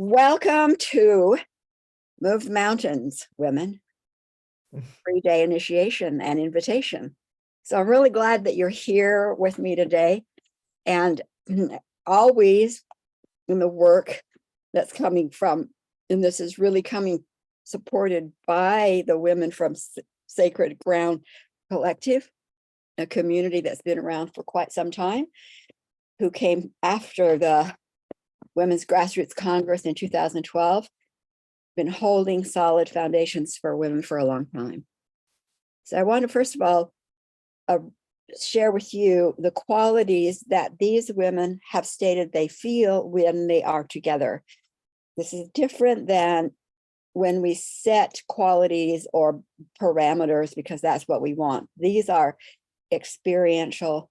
Welcome to Move Mountains, women, 3-day initiation and invitation. So I'm really glad that you're here with me today, and always in the work that's coming from, and this is really coming supported by the women from Sacred Ground Collective, a community that's been around for quite some time, who came after the Women's Grassroots Congress in 2012, been holding solid foundations for women for a long time. So I want to first of all share with you the qualities that these women have stated they feel when they are together. This is different than when we set qualities or parameters because that's what we want. These are experiential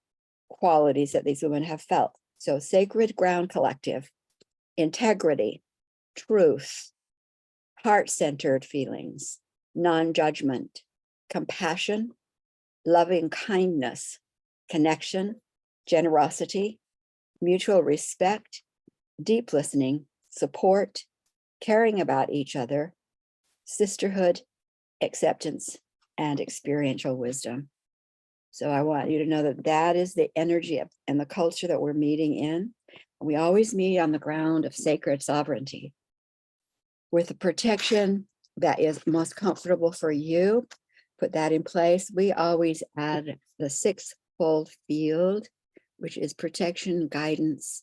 qualities that these women have felt. So Sacred Ground Collective, integrity, truth, heart-centered feelings, non-judgment, compassion, loving kindness, connection, generosity, mutual respect, deep listening, support, caring about each other, sisterhood, acceptance, and experiential wisdom. So I want you to know that that is the energy and the culture that we're meeting in. We always meet on the ground of sacred sovereignty with the protection that is most comfortable for you. Put that in place. We always add the sixfold field, which is protection, guidance,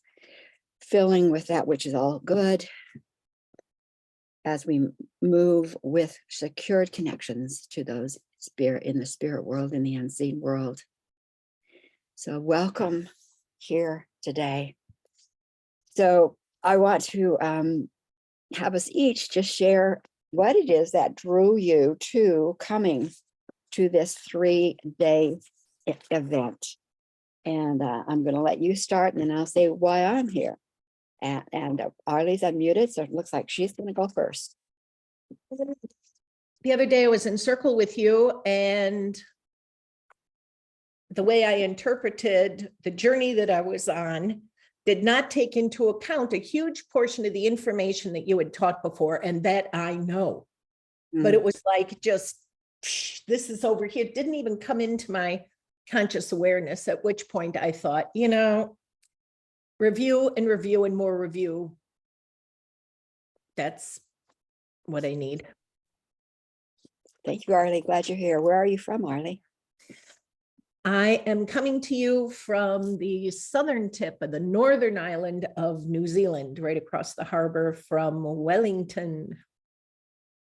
filling with that which is all good as we move with secured connections to those in the spirit world, in the unseen world. So welcome here today. So I want to have us each just share what it is that drew you to coming to this 3-day event. And I'm going to let you start, and then I'll say why I'm here. And Arlie's unmuted, so it looks like she's going to go first. The other day I was in circle with you, and the way I interpreted the journey that I was on did not take into account a huge portion of the information that you had taught before, and that I know. But it was like, just, this is over here. It didn't even come into my conscious awareness, at which point I thought, review and review and more review. That's what I need. Thank you, Arlie. Glad you're here. Where are you from, Arlie? I am coming to you from the southern tip of the northern island of New Zealand, right across the harbor from Wellington.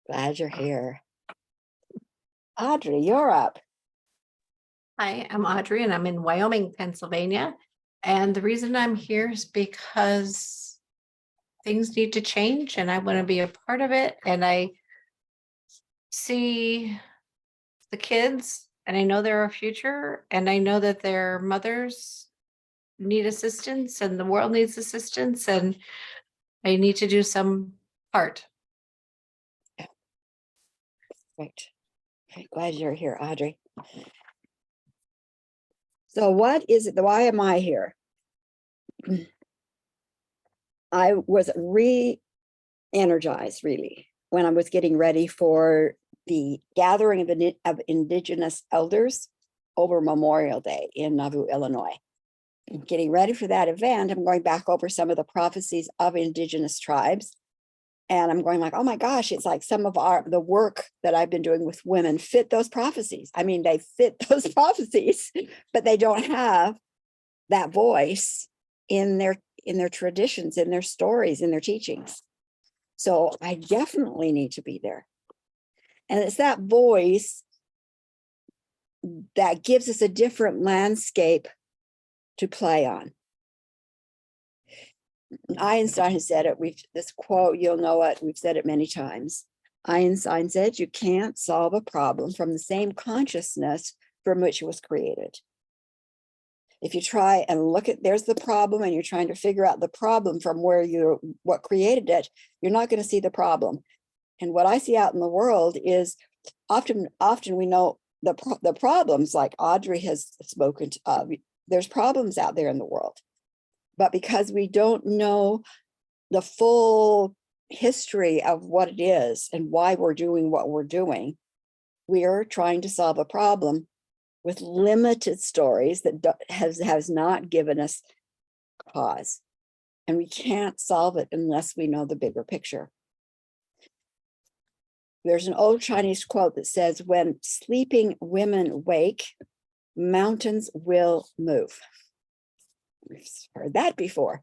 Glad you're here. Audrey, you're up. Hi, I'm Audrey, and I'm in Wyoming, Pennsylvania. And the reason I'm here is because things need to change, and I want to be a part of it. And I see the kids, and I know they're our future, and I know that their mothers need assistance, and the world needs assistance, and I need to do some part. Right. Okay, glad you're here, Audrey. So what is it? Why am I here? I was re-energized, really, when I was getting ready for the gathering of Indigenous elders over Memorial Day in Nauvoo, Illinois. And getting ready for that event, I'm going back over some of the prophecies of Indigenous tribes. And I'm going like, oh my gosh, it's like some of the work that I've been doing with women fit those prophecies. I mean, they fit those prophecies, but they don't have that voice in their traditions, in their stories, in their teachings. So I definitely need to be there. And it's that voice that gives us a different landscape to play on. Einstein has said it. This quote, you'll know it. We've said it many times. Einstein said, you can't solve a problem from the same consciousness from which it was created. If you try and look at, there's the problem, and you're trying to figure out the problem from what created it, you're not going to see the problem. And what I see out in the world is often we know the problems, like Audrey has spoken of. There's problems out there in the world. But because we don't know the full history of what it is and why we're doing what we're doing, we are trying to solve a problem with limited stories that has not given us cause. And we can't solve it unless we know the bigger picture. There's an old Chinese quote that says, when sleeping women wake, mountains will move. We've heard that before.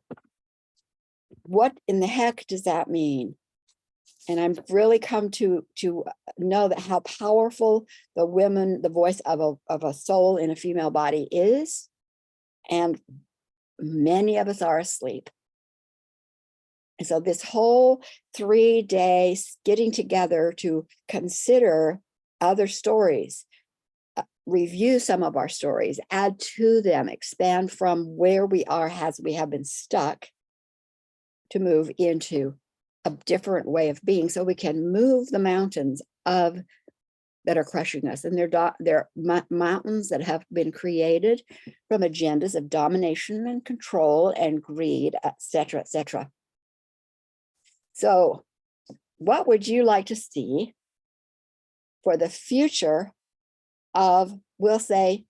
What in the heck does that mean? And I've really come to know that how powerful the voice of a soul in a female body is. And many of us are asleep. And so this whole 3 days getting together to consider other stories, review some of our stories, add to them, expand from where we are as we have been stuck, to move into a different way of being, so we can move the mountains that are crushing us. And they're mountains that have been created from agendas of domination and control and greed, etc., etc. So what would you like to see for the future of, we'll say,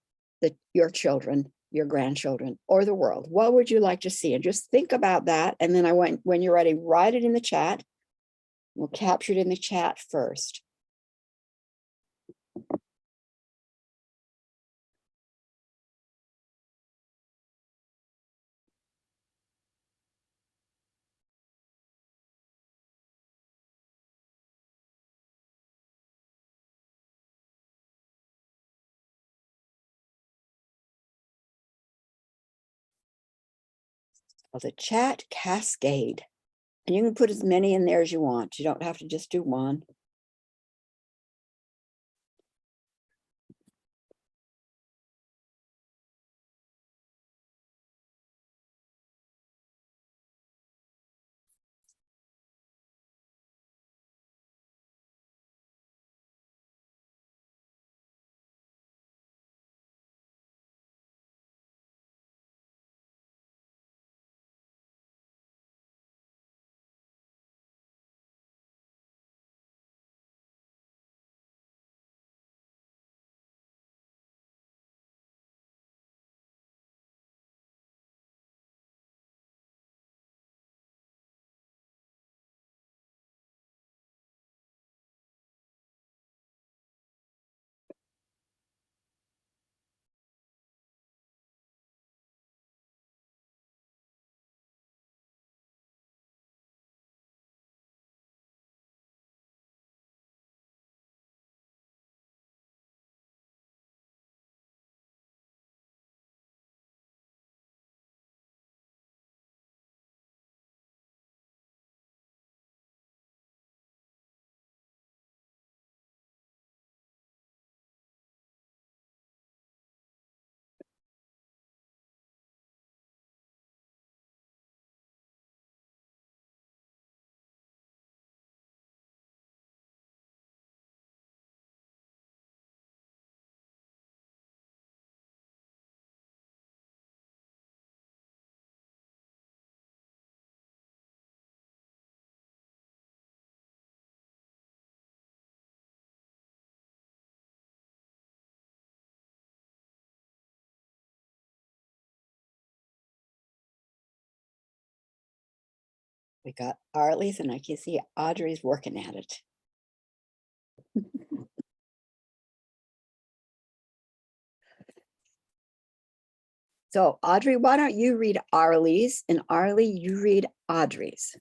your children, your grandchildren, or the world? What would you like to see? And just think about that. And then when you're ready, write it in the chat. We'll capture it in the chat first. The chat cascade. And you can put as many in there as you want. You don't have to just do one. We got Arlie's, and I can see Audrey's working at it. So Audrey, why don't you read Arlie's, and Arlie, you read Audrey's.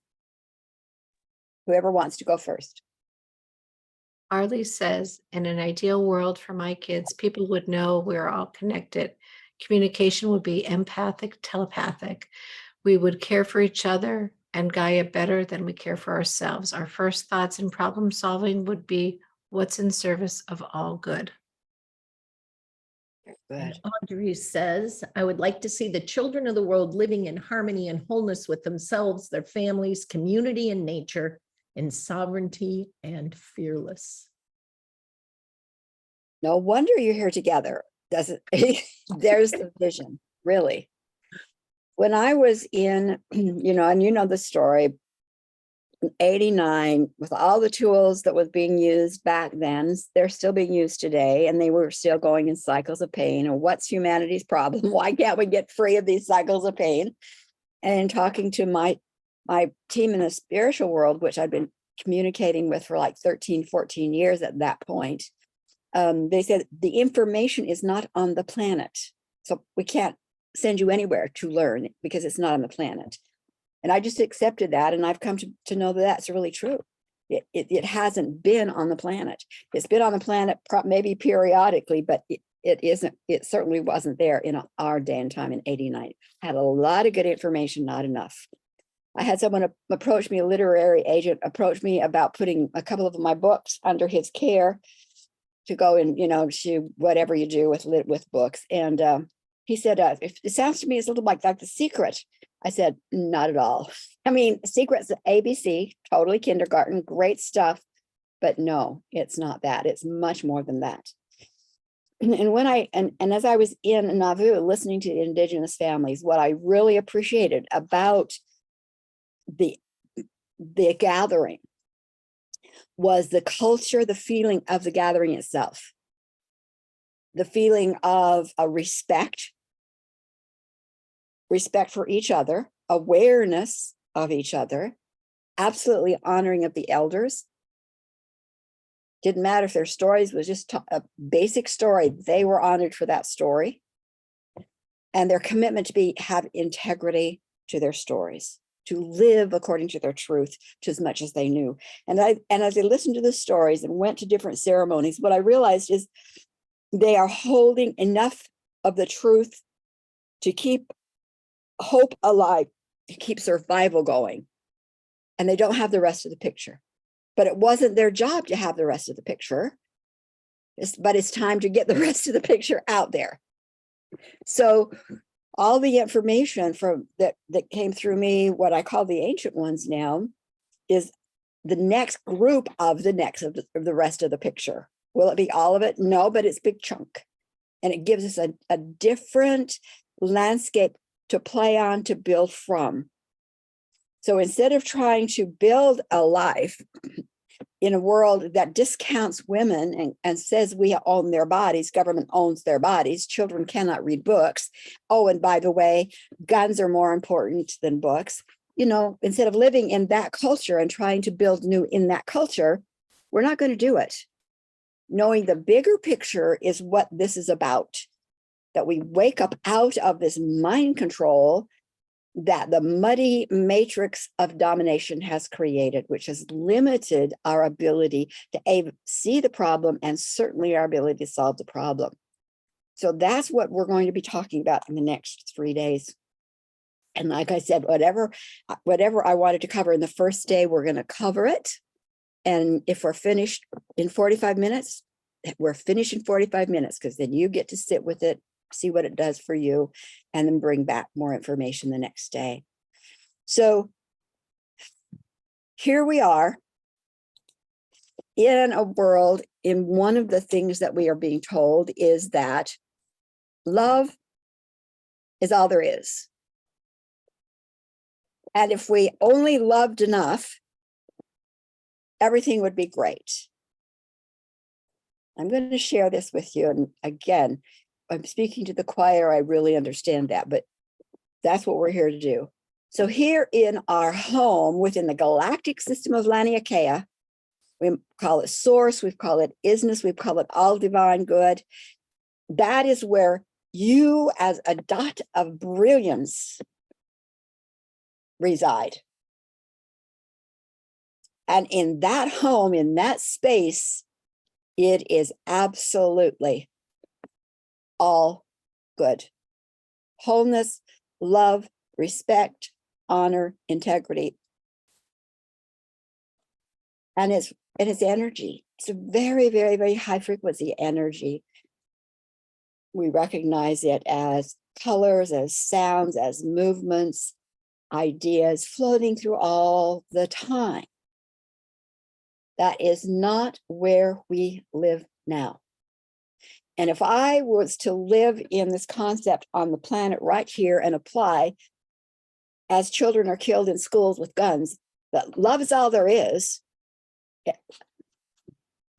Whoever wants to go first. Arlie says, in an ideal world for my kids, people would know we're all connected. Communication would be empathic, telepathic. We would care for each other and Gaia better than we care for ourselves. Our first thoughts in problem solving would be what's in service of all good. Good. Audrey says, I would like to see the children of the world living in harmony and wholeness with themselves, their families, community, and nature, in sovereignty and fearless. No wonder you're here together. Doesn't there's the vision, really. When I was in, and you know the story, 89, with all the tools that was being used back then, they're still being used today, and they were still going in cycles of pain. And what's humanity's problem? Why can't we get free of these cycles of pain? And in talking to my team in the spiritual world, which I'd been communicating with for like 13, 14 years at that point, they said the information is not on the planet. So we can't send you anywhere to learn because it's not on the planet. And I just accepted that. And I've come to know that that's really true. It hasn't been on the planet. It's been on the planet maybe periodically, but it certainly wasn't there in our day and time in 89. Had a lot of good information, not enough. I had someone approach me, a literary agent approached me about putting a couple of my books under his care to go and, to whatever you do with books. And he said, it sounds to me as a little like The Secret. I said, not at all. I mean, Secret's ABC, totally kindergarten, great stuff. But no, it's not that. It's much more than that. And when as I was in Nauvoo listening to Indigenous families, what I really appreciated about the gathering was the culture, the feeling of the gathering itself, the feeling of a respect for each other, awareness of each other, absolutely honoring of the elders. Didn't matter if their stories was just a basic story, they were honored for that story. And their commitment to have integrity to their stories, to live according to their truth, to as much as they knew. And as I listened to the stories and went to different ceremonies, what I realized is they are holding enough of the truth to keep hope alive, to keep survival going. And they don't have the rest of the picture. But it wasn't their job to have the rest of the picture. But it's time to get the rest of the picture out there. So all the information that came through me, what I call the ancient ones now, is the next group of the rest of the picture. Will it be all of it? No, but it's a big chunk. And it gives us a different landscape to play on, to build from. So instead of trying to build a life in a world that discounts women and says we own their bodies, government owns their bodies, children cannot read books. Oh, and by the way, guns are more important than books. Instead of living in that culture and trying to build new in that culture, we're not going to do it. Knowing the bigger picture is what this is about, that we wake up out of this mind control that the muddy matrix of domination has created, which has limited our ability to see the problem and certainly our ability to solve the problem. So that's what we're going to be talking about in the next 3 days. And like I said, whatever I wanted to cover in the first day, we're going to cover it. And if we're finished in 45 minutes, we're finished in 45 minutes, because then you get to sit with it, see what it does for you, and then bring back more information the next day. So here we are in a world, in one of the things that we are being told is that love is all there is. And if we only loved enough, everything would be great. I'm going to share this with you. And again, I'm speaking to the choir. I really understand that, but that's what we're here to do. So here in our home within the galactic system of Laniakea, we call it source, we call it isness, we call it all divine good. That is where you as a dot of brilliance reside. And in that home, in that space, it is absolutely all good. Wholeness, love, respect, honor, integrity. And it's energy. It's a very, very, very high frequency energy. We recognize it as colors, as sounds, as movements, ideas floating through all the time. That is not where we live now. And if I was to live in this concept on the planet right here and apply, as children are killed in schools with guns, that love is all there is,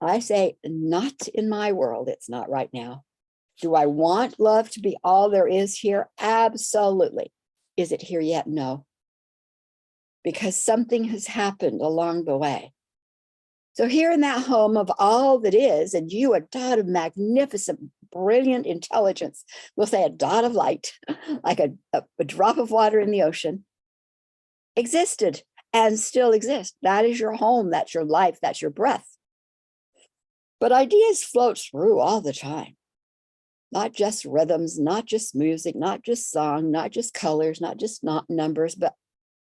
I say, not in my world. It's not right now. Do I want love to be all there is here? Absolutely. Is it here yet? No. Because something has happened along the way. So here in that home of all that is, and you, a dot of magnificent, brilliant intelligence, we'll say a dot of light, like a drop of water in the ocean, existed and still exist. That is your home. That's your life. That's your breath. But ideas float through all the time. Not just rhythms, not just music, not just song, not just colors, not just numbers, but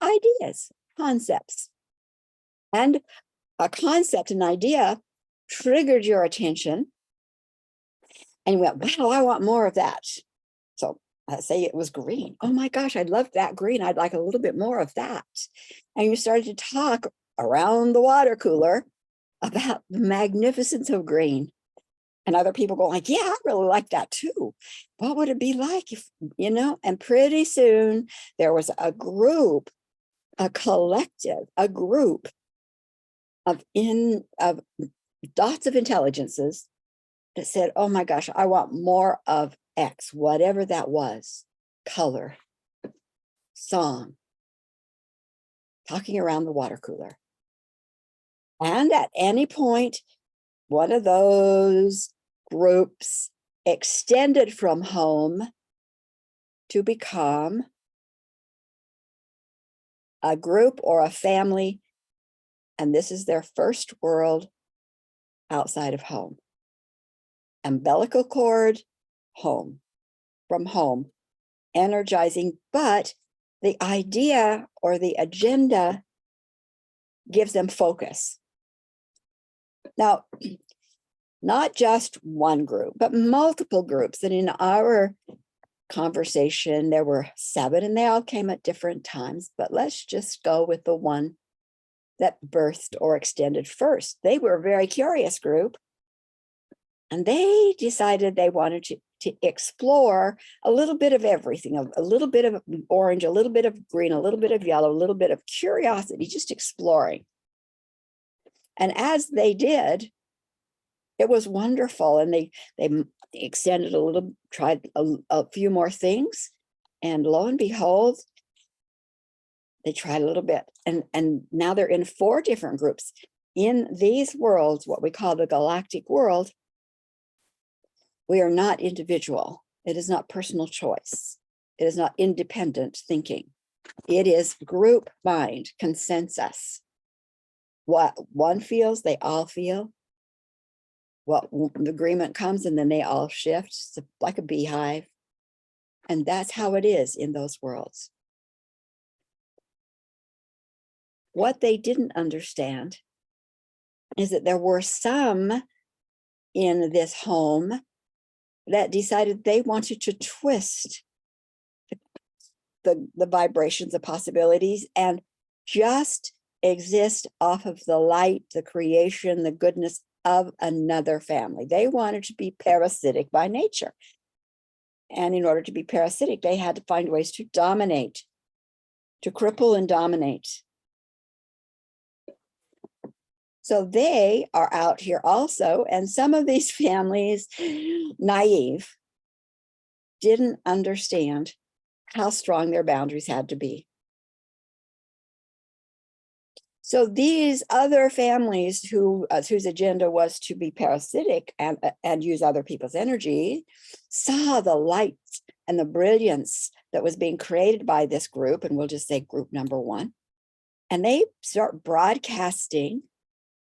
ideas, concepts. And a concept, an idea triggered your attention and you went, wow, I want more of that. So let's say it was green. Oh my gosh, I love that green. I'd like a little bit more of that. And you started to talk around the water cooler about the magnificence of green. And other people go like, yeah, I really like that too. What would it be like if, and pretty soon there was a group, a collective, a group of dots of intelligences that said, oh my gosh, I want more of X, whatever that was, color, song, talking around the water cooler. And at any point, one of those groups extended from home to become a group or a family, and this is their first world outside of home. Umbilical cord, home, from home, energizing, but the idea or the agenda gives them focus. Now, not just one group, but multiple groups. And in our conversation, there were 7 and they all came at different times, but let's just go with the one that birthed or extended first. They were a very curious group and they decided they wanted to explore a little bit of everything, a little bit of orange, a little bit of green, a little bit of yellow, a little bit of curiosity, just exploring. And as they did, it was wonderful. And they extended a little, tried a few more things. And lo and behold, they tried a little bit. And now they're in 4 different groups. In these worlds, what we call the galactic world, we are not individual. It is not personal choice. It is not independent thinking. It is group mind, consensus. What one feels, they all feel. What the agreement comes and then they all shift. It's like a beehive. And that's how it is in those worlds. What they didn't understand is that there were some in this home that decided they wanted to twist the vibrations, the possibilities, and just exist off of the light, the creation, the goodness of another family. They wanted to be parasitic by nature. And in order to be parasitic, they had to find ways to dominate, to cripple and dominate. So they are out here also. And some of these families, naive, didn't understand how strong their boundaries had to be. So these other families whose agenda was to be parasitic and use other people's energy saw the light and the brilliance that was being created by this group, and we'll just say group number 1. And they start broadcasting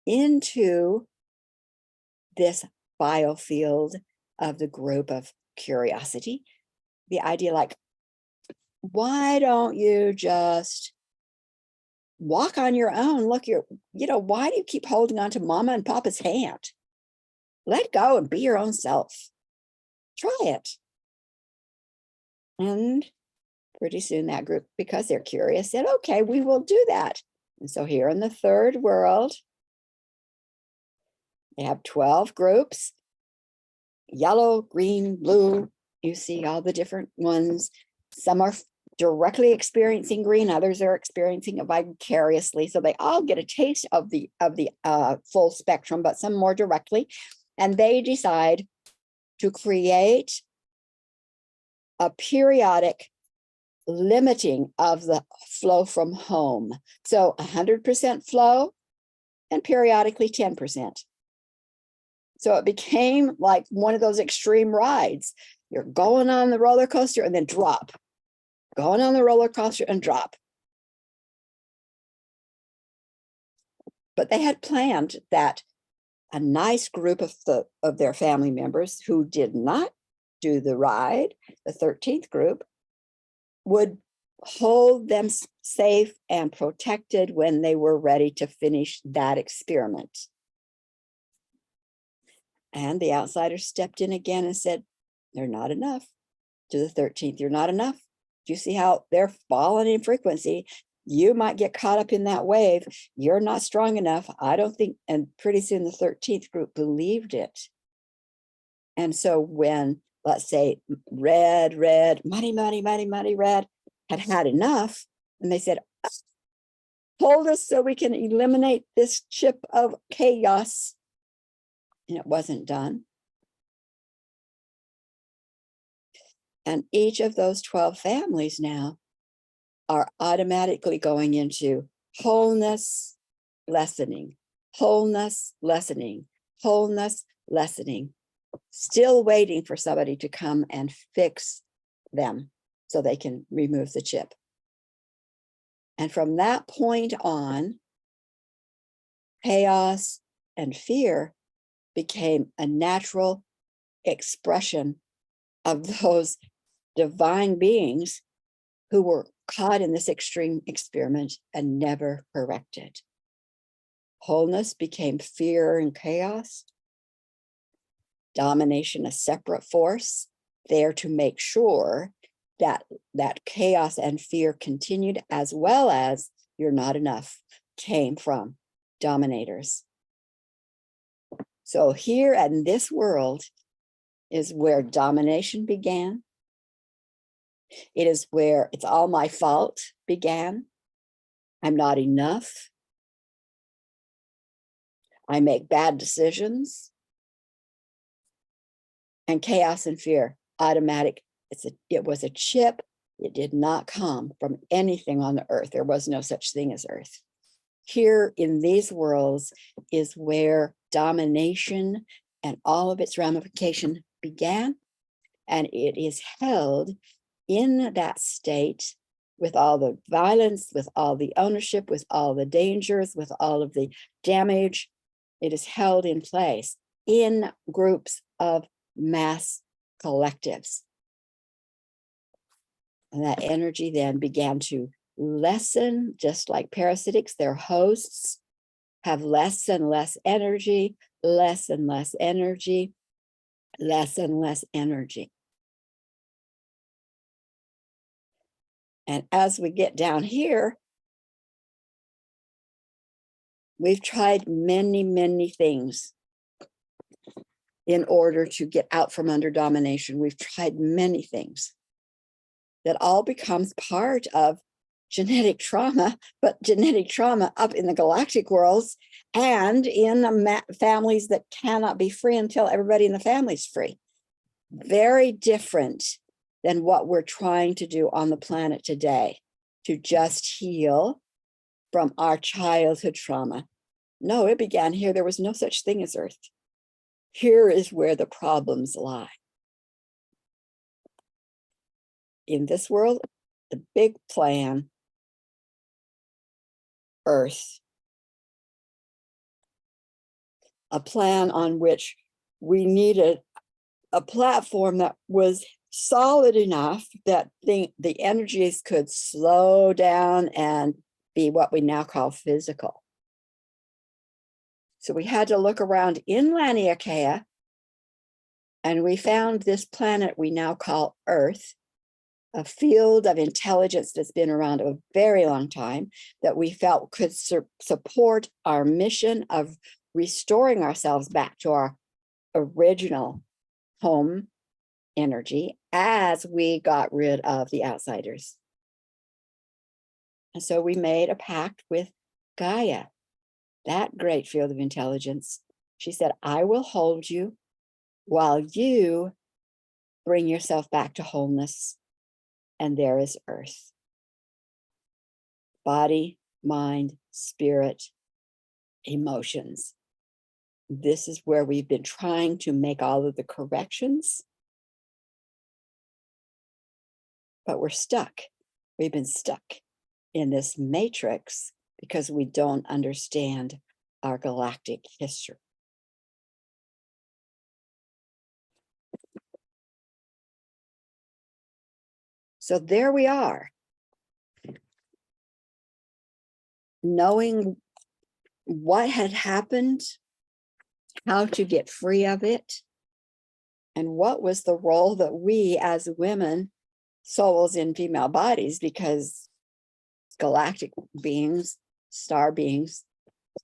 into this biofield of the group of curiosity, the idea like, why don't you just walk on your own? Look, why do you keep holding on to mama and papa's hand? Let go and be your own self. Try it. And pretty soon that group, because they're curious, said, okay, we will do that. And so here in the 3rd world, they have 12 groups, yellow, green, blue. You see all the different ones. Some are directly experiencing green, others are experiencing it vicariously. So they all get a taste of the full spectrum, but some more directly. And they decide to create a periodic limiting of the flow from home. So 100% flow and periodically 10%. So it became like one of those extreme rides. You're going on the roller coaster and then drop. Going on the roller coaster and drop. But they had planned that a nice group of their family members who did not do the ride, the 13th group, would hold them safe and protected when they were ready to finish that experiment. And the outsiders stepped in again and said, they're not enough. To the 13th, you're not enough. Do you see how they're falling in frequency? You might get caught up in that wave. You're not strong enough. I don't think, and pretty soon the 13th group believed it. And so when, let's say, red, muddy, red had had enough, and they said, hold us so we can eliminate this chip of chaos. And it wasn't done. And each of those 12 families now are automatically going into wholeness, lessening, wholeness, lessening, wholeness, lessening, still waiting for somebody to come and fix them so they can remove the chip. And from that point on, chaos and fear became a natural expression of those divine beings who were caught in this extreme experiment and never corrected. Wholeness became fear and chaos. Domination, a separate force there to make sure that chaos and fear continued, as well as you're not enough came from dominators. So here in this world is where domination began. It is where it's all my fault began. I'm not enough. I make bad decisions. And chaos and fear, automatic. It was a chip. It did not come from anything on the earth. There was no such thing as earth. Here in these worlds is where domination and all of its ramification began. And it is held in that state with all the violence, with all the ownership, with all the dangers, with all of the damage. It is held in place in groups of mass collectives. And that energy then began to lessen, just like parasitics, their hosts have less and less energy, less and less energy, less and less energy. And as we get down here, we've tried many, many things in order to get out from under domination. We've tried many things. That all becomes part of genetic trauma, but genetic trauma up in the galactic worlds and in families that cannot be free until everybody in the family is free. Very different than what we're trying to do on the planet today, to just heal from our childhood trauma. No, it began here. There was no such thing as Earth. Here is where the problems lie. In this world, the big plan, Earth, a plan on which we needed a platform that was solid enough that the energies could slow down and be what we now call physical. So we had to look around in Laniakea, and we found this planet we now call Earth, a field of intelligence that's been around a very long time that we felt could support our mission of restoring ourselves back to our original home energy as we got rid of the outsiders. And so we made a pact with Gaia, that great field of intelligence. She said, I will hold you while you bring yourself back to wholeness. And there is Earth. Body, mind, spirit, emotions. This is where we've been trying to make all of the corrections, but we're stuck. We've been stuck in this matrix because we don't understand our galactic history. So there we are, knowing what had happened, how to get free of it, and what was the role that we as women, souls in female bodies, because galactic beings, star beings,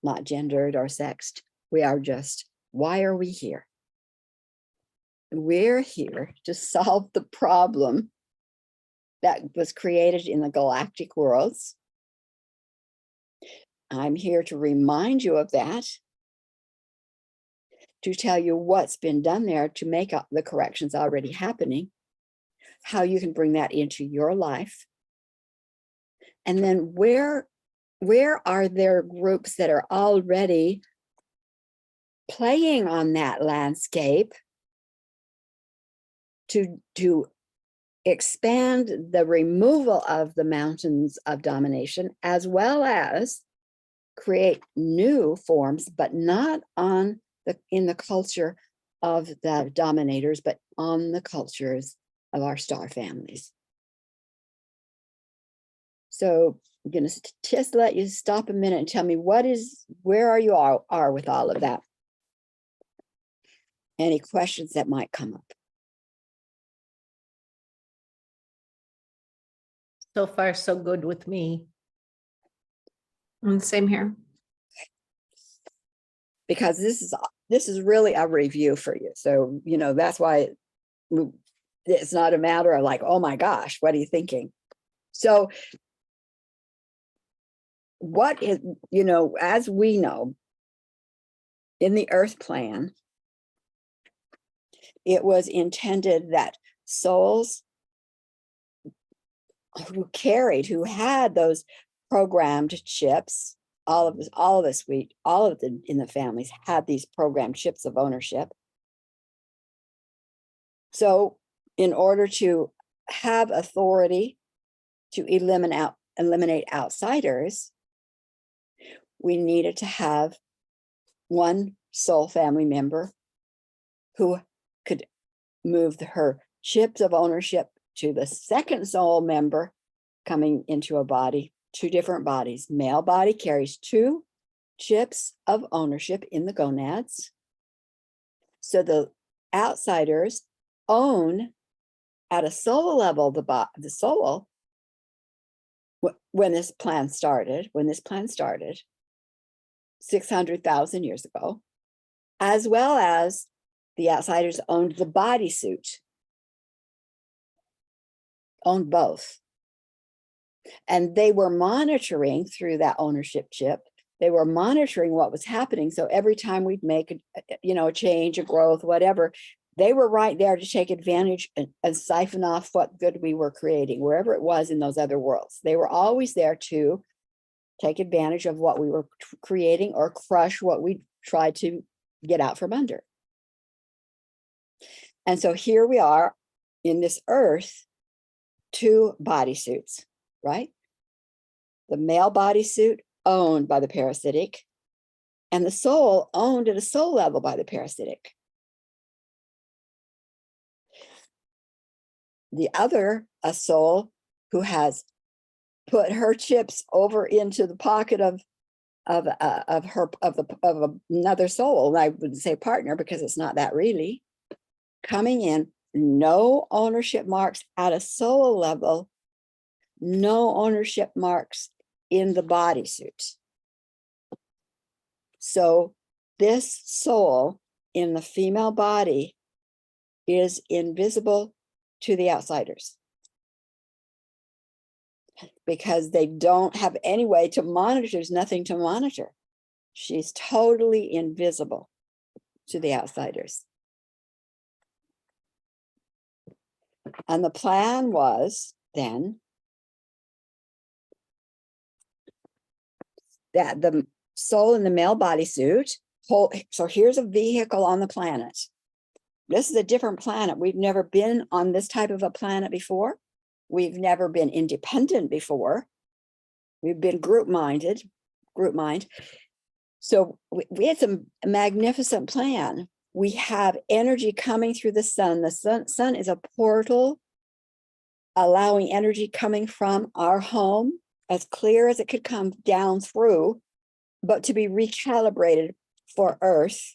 not gendered or sexed, we are just, why are we here? We're here to solve the problem that was created in the galactic worlds. I'm here to remind you of that, to tell you what's been done there to make up the corrections already happening, how you can bring that into your life. And then where are there groups that are already playing on that landscape to expand the removal of the mountains of domination, as well as create new forms, but not in the culture of the dominators, but on the cultures of our star families. So I'm going to just let you stop a minute and tell me where are you are with all of that? Any questions that might come up? So far, so good with me. Same here. Because this is really a review for you. So, that's why it's not a matter of like, oh my gosh, what are you thinking? So what is, as we know, in the earth plan, it was intended that souls who had those programmed chips, all of us, in the families had these programmed chips of ownership. So in order to have authority to eliminate outsiders, we needed to have one soul family member who could move her chips of ownership to the second soul member coming into a body, two different bodies. Male body carries 2 chips of ownership in the gonads. So the outsiders own at a soul level the soul when this plan started 600,000 years ago, as well as the outsiders owned the bodysuit, owned both. And they were monitoring through that ownership chip. They were monitoring what was happening. So every time we'd make a change, a growth, whatever, they were right there to take advantage and siphon off what good we were creating, wherever it was in those other worlds. They were always there to take advantage of what we were creating or crush what we tried to get out from under. And so here we are in this earth, 2 bodysuits, right? The male bodysuit owned by the parasitic, and the soul owned at a soul level by the parasitic. The other, a soul who has put her chips over into the pocket of another soul. And I wouldn't say partner because it's not that really. Coming in, no ownership marks at a soul level, no ownership marks in the bodysuit. So this soul in the female body is invisible to the outsiders. because they don't have any way to monitor. There's nothing to monitor. She's totally invisible to the outsiders. And the plan was then that the soul in the male bodysuit, so here's a vehicle on the planet. This is a different planet. We've never been on this type of a planet before. We've never been independent before. We've been group mind. So we had some magnificent plan. We have energy coming through the sun. The sun is a portal, allowing energy coming from our home, as clear as it could come down through, but to be recalibrated for Earth.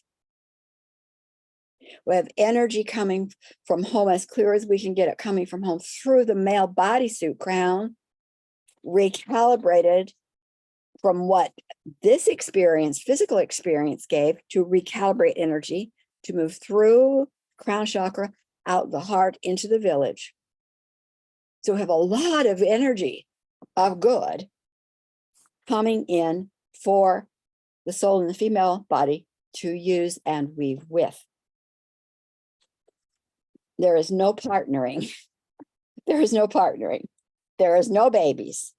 We have energy coming from home, as clear as we can get it coming from home through the male bodysuit crown, recalibrated from what this experience, physical experience, gave to recalibrate energy to move through crown chakra, out the heart, into the village. So we have a lot of energy of good coming in for the soul in the female body to use and weave with. There is no partnering. There is no partnering. There is no babies.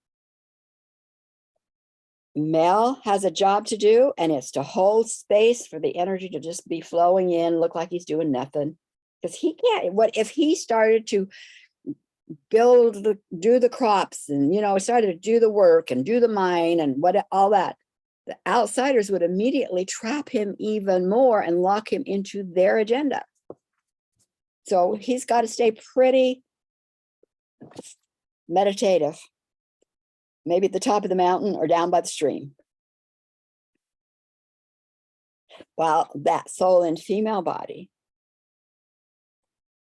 Male has a job to do, and it's to hold space for the energy to just be flowing in, look like he's doing nothing. Because he can't, what if he started to do the crops and, started to do the work and do the mine and all that, the outsiders would immediately trap him even more and lock him into their agenda. So he's got to stay pretty meditative, maybe at the top of the mountain or down by the stream. While that soul in female body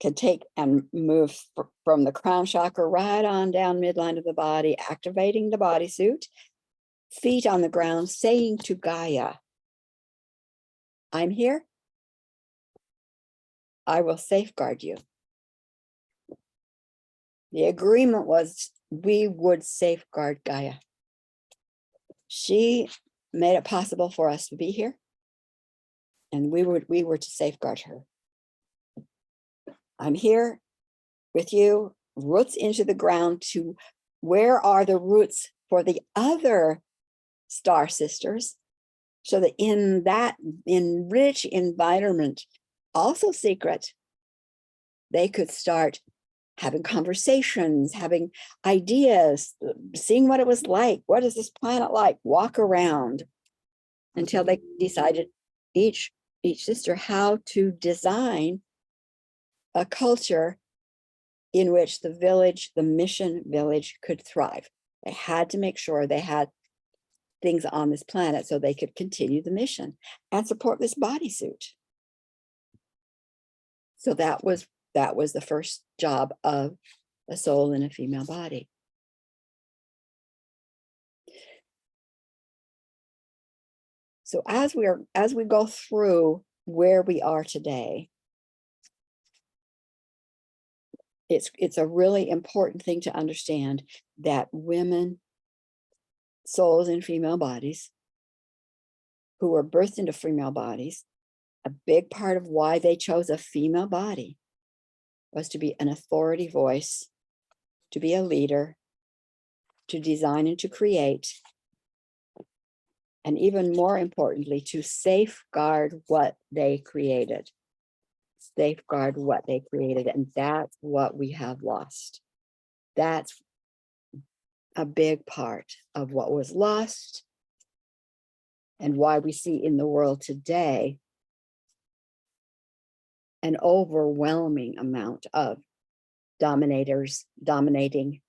can take and move from the crown chakra right on down midline of the body, activating the bodysuit, feet on the ground, saying to Gaia, I'm here. I will safeguard you. The agreement was we would safeguard Gaia. She made it possible for us to be here, and we were to safeguard her. I'm here with you, roots into the ground. To where are the roots for the other star sisters, so that in that rich environment, also secret, they could start having conversations, having ideas, seeing what it was like. What is this planet like? Walk around until they decided, each sister, how to design a culture in which the village, the mission village, could thrive. They had to make sure they had things on this planet so they could continue the mission and support this bodysuit. So that was the first job of a soul in a female body. So as we go through where we are today, it's a really important thing to understand that women, souls in female bodies, who were birthed into female bodies, a big part of why they chose a female body was to be an authority voice, to be a leader, to design and to create, and even more importantly, to safeguard what they created. Safeguard what they created, and that's what we have lost. That's a big part of what was lost, and why we see in the world today an overwhelming amount of dominators, dominating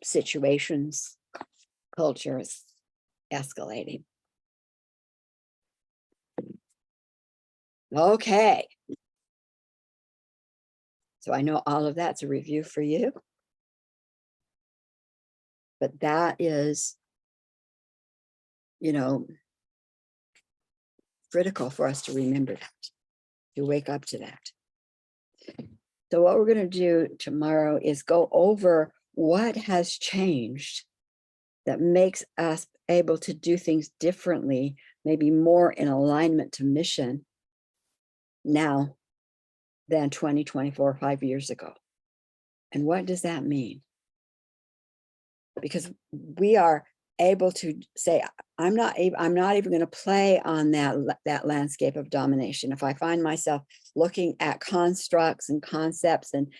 situations, cultures escalating. Okay. So I know all of that's a review for you, but that is, critical for us to remember that, to wake up to that. So what we're going to do tomorrow is go over what has changed that makes us able to do things differently, maybe more in alignment to mission now than 20, 24, 5 years ago? And what does that mean? Because we are able to say, I'm not even going to play on that landscape of domination. If I find myself looking at constructs and concepts and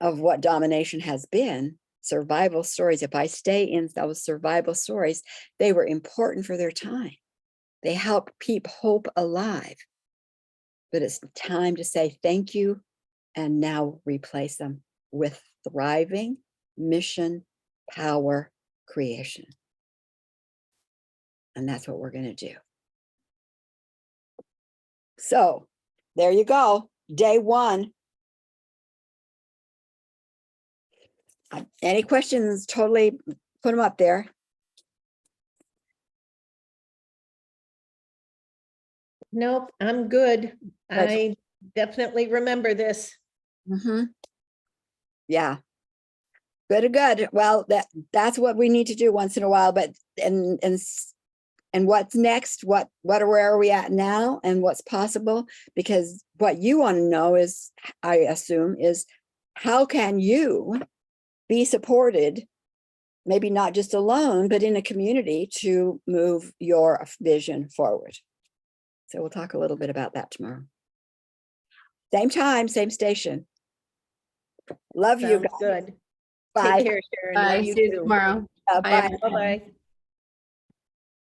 of what domination has been, survival stories, if I stay in those survival stories, they were important for their time. They help keep hope alive. But it's time to say thank you and now replace them with thriving mission, power, creation. And that's what we're going to do. So there you go. Day one. Any questions? Totally put them up there. Nope, I'm good. I definitely remember this. Yeah. Good. Well, that's what we need to do once in a while. But and what's next? Where are we at now? And what's possible? Because what you want to know is, I assume, is how can you be supported, maybe not just alone, but in a community to move your vision forward. So we'll talk a little bit about that tomorrow. Same time, same station. Love you Sounds guys. good. Bye. Take care, Sharon. Bye. Love you See you too. tomorrow. Bye. Bye. Bye-bye.